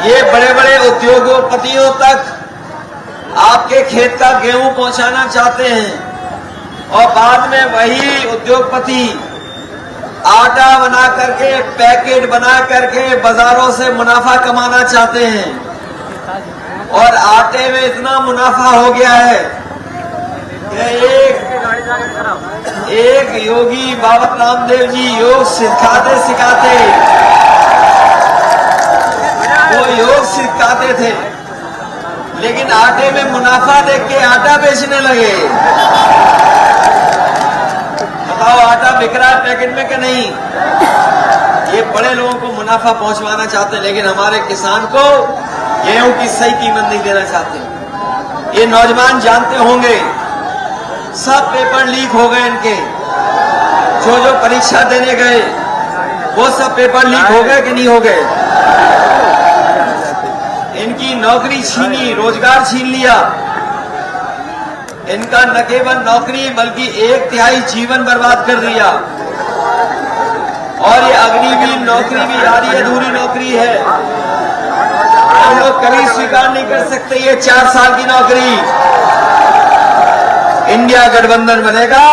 ये बड़े बड़े उद्योगपतियों तक आपके खेत का गेहूं पहुंचाना चाहते हैं और बाद में वही उद्योगपति आटा बना करके, पैकेट बना करके बाजारों से मुनाफा कमाना चाहते हैं। और आटे में इतना मुनाफा हो गया है कि एक योगी बाबा रामदेव जी योग सिखाते वो योग सिखाते थे, लेकिन आटे में मुनाफा देख के आटा बेचने लगे। बताओ, आटा बिक रहा है पैकेट में कि नहीं? ये बड़े लोगों को मुनाफा पहुंचवाना चाहते हैं, लेकिन हमारे किसान को गेहूं की सही कीमत नहीं देना चाहते। ये नौजवान जानते होंगे, सब पेपर लीक हो गए इनके। जो परीक्षा देने गए वो सब पेपर लीक हो गए कि नहीं हो गए? इनकी नौकरी छीनी, रोजगार छीन लिया। इनका न केवल नौकरी बल्कि 1/3 जीवन बर्बाद कर दिया। और ये अग्निवीर नौकरी भी आधी अधूरी नौकरी है, हम लोग कभी स्वीकार नहीं कर सकते। ये 4 साल की नौकरी। इंडिया गठबंधन बनेगा,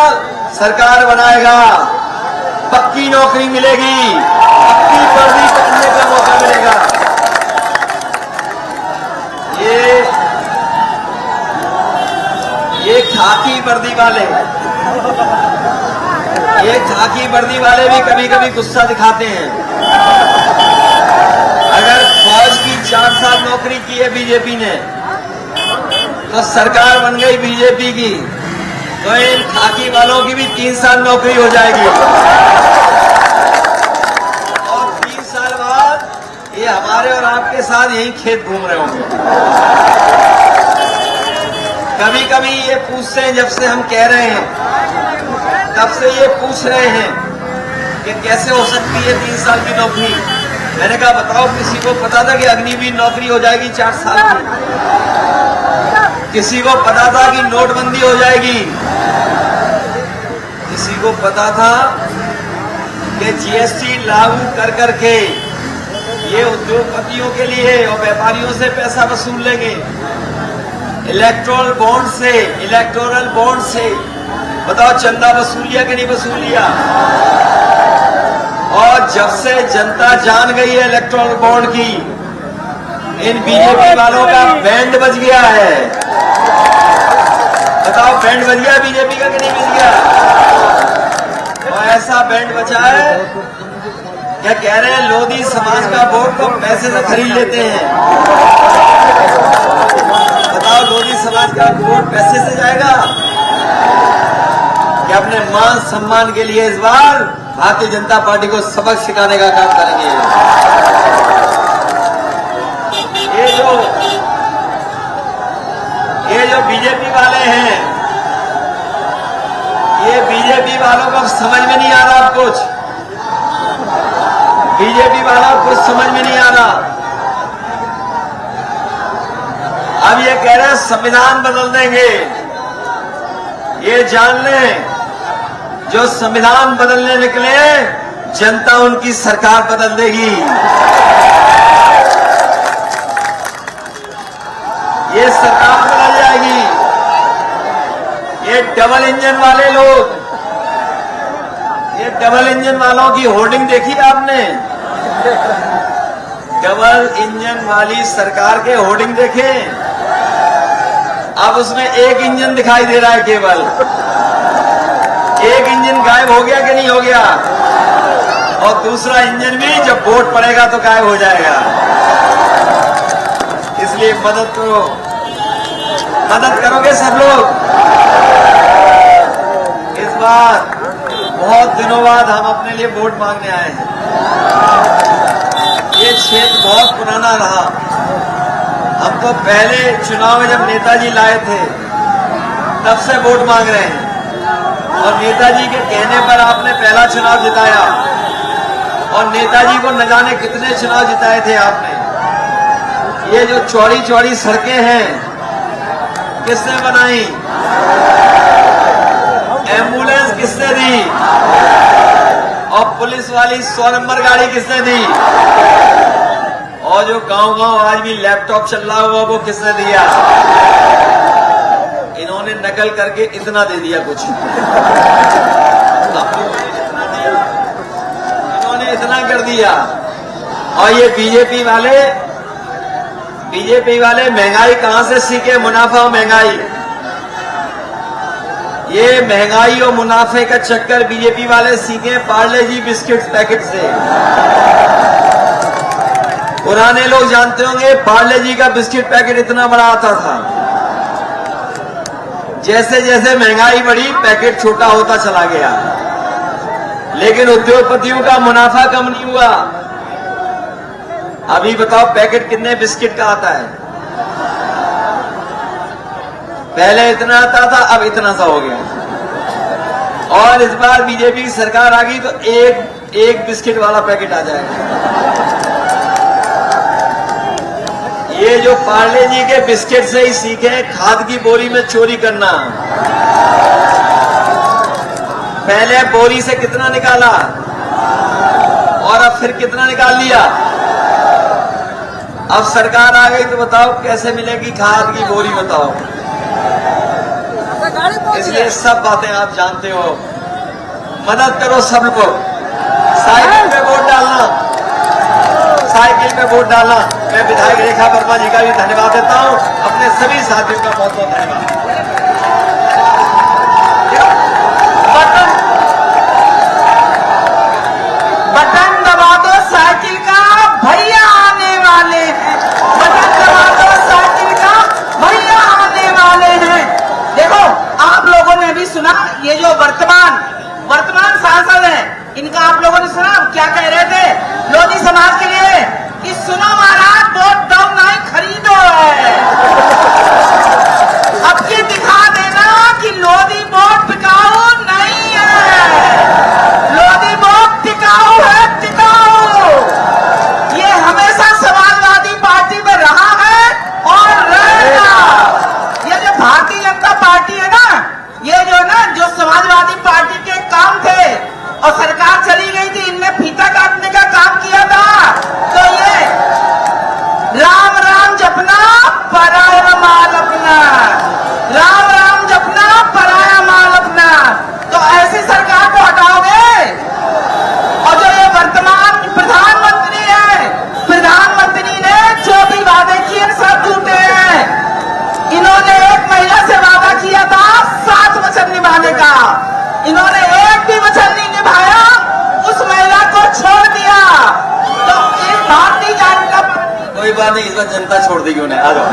सरकार बनाएगा, पक्की नौकरी मिलेगी, पक्की वर्दी पहनने का मौका मिलेगा। ये खाकी वर्दी वाले भी कभी कभी गुस्सा दिखाते हैं। अगर फौज की 4 साल नौकरी की है बीजेपी ने, तो सरकार बन गई बीजेपी की, तो इन खाकी वालों की भी 3 साल नौकरी हो जाएगी। और 3 साल बाद ये हमारे और आपके साथ यही खेत घूम रहे होंगे। कभी कभी ये पूछते हैं, जब से हम कह रहे हैं तब से ये पूछ रहे हैं कि कैसे हो सकती है 3 साल की नौकरी। मैंने कहा बताओ, किसी को पता था कि अग्निवीर नौकरी हो जाएगी 4 साल की? किसी को पता था कि नोटबंदी हो जाएगी? किसी को पता था कि जीएसटी लागू कर करके ये उद्योगपतियों के लिए और व्यापारियों से पैसा वसूल लेंगे? इलेक्टोरल बॉन्ड से बताओ, चंदा वसूल लिया कि नहीं वसूल लिया? और जब से जनता जान गई है इलेक्टोरल बॉन्ड की, इन बीजेपी वालों का बैंड बज गया है। बताओ, बैंड बज गया बीजेपी का कि नहीं बज गया? और ऐसा बैंड बचा है क्या कह रहे हैं, लोधी समाज का वोट तो पैसे से खरीद लेते हैं। बताओ, लोधी समाज का वोट पैसे से जाएगा कि अपने मान सम्मान के लिए इस बार भारतीय जनता पार्टी को सबक सिखाने का काम करेंगे? ये जो बीजेपी वाले हैं, ये बीजेपी वालों को समझ में नहीं आ रहा। कुछ बीजेपी वालों को कुछ समझ में नहीं आ रहा। अब ये कह रहे हैं संविधान बदल देंगे। ये जान लें, जो संविधान बदलने निकले, जनता उनकी सरकार बदल देगी। ये सरकार बदल जाएगी। ये डबल इंजन वाले लोग, ये डबल इंजन वालों की होर्डिंग देखी आपने? डबल इंजन वाली सरकार के होर्डिंग देखे? अब उसमें एक इंजन दिखाई दे रहा है केवल। एक इंजन गायब हो गया कि नहीं हो गया? और दूसरा इंजन भी जब वोट पड़ेगा तो गायब हो जाएगा। इसलिए मदद करोगे सब लोग? इस बार बहुत दिनों बाद हम अपने लिए वोट मांगने आए हैं। ये क्षेत्र बहुत पुराना रहा। हम तो पहले चुनाव में जब नेताजी लाए थे तब से वोट मांग रहे हैं, और नेताजी के कहने पर आपने पहला चुनाव जिताया, और नेताजी को न जाने कितने चुनाव जिताए थे आपने। ये जो चौड़ी चौड़ी सड़कें हैं किसने बनाई? एम्बुलेंस किसने दी? और पुलिस वाली 100 नंबर गाड़ी किसने दी? और जो गांव-गांव आज भी लैपटॉप चल रहा हुआ वो किसने दिया? इन्होंने नकल करके इतना दे दिया कुछ। इन्होंने इतना कर दिया। और ये बीजेपी वाले महंगाई कहां से सीखे? मुनाफा और महंगाई। ये महंगाई और मुनाफे का चक्कर बीजेपी वाले सीखे पार्ले जी बिस्किट पैकेट से। पुराने लोग जानते होंगे पार्ले जी का बिस्किट पैकेट इतना बड़ा आता था। जैसे जैसे महंगाई बढ़ी पैकेट छोटा होता चला गया, लेकिन उद्योगपतियों का मुनाफा कम नहीं हुआ। अभी बताओ पैकेट कितने बिस्किट का आता है? पहले इतना आता था, अब इतना सा हो गया। और इस बार बीजेपी की सरकार आ गई तो एक बिस्किट वाला पैकेट आ जाएगा। ये जो पार्ले जी के बिस्किट से ही सीखे खाद की बोरी में चोरी करना। पहले बोरी से कितना निकाला और अब फिर कितना निकाल लिया। अब सरकार आ गई तो बताओ कैसे मिलेगी खाद की बोरी, बताओ। इसलिए सब बातें आप जानते हो। मदद करो सब लोग, साइकिल पे वोट डालना, साइकिल पे वोट डालना। मैं विधायक रेखा वर्मा जी का भी धन्यवाद देता हूं, अपने सभी साथियों का बहुत बहुत धन्यवाद। बटन दबा दो साइकिल का, भैया आने वाले हैं। बटन दबा दो साइकिल का, भैया आने वाले हैं। देखो आप लोगों ने भी सुना, ये जो वर्तमान सांसद हैं इनका आप लोगों ने सुना क्या कह रहे थे लोधी समाज के लिए कि सुनो महाराज वोट दो नहीं खरीदो है। अब ये दिखा देना कि लोधी वोट टिकाऊ नहीं है, लोधी वोट टिकाऊ है, टिकाऊ। ये हमेशा समाजवादी पार्टी में रहा है और रहेगा। ये जो भारतीय जनता पार्टी है ना, ये जो समाजवादी पार्टी के काम थे और सरकार चली गई थी, इनने फीता काटने का काम किया था। तो ये राम राम जपना पराया माल अपना, राम राम जपना पराया माल अपना। तो ऐसी सरकार को हटाओगे। और जो ये वर्तमान प्रधानमंत्री है, प्रधानमंत्री ने जो भी वादे किए सब झूठे हैं। इन्होंने एक महिला से वादा किया था 7 वचन निभाने का, इन्होंने एक भी वचन नहीं निभाया, उस महिला को छोड़ दिया। तो ये भारतीय जनता पार्टी, कोई बात नहीं, इस बार जनता छोड़ देगी उन्हें। आ जाओ।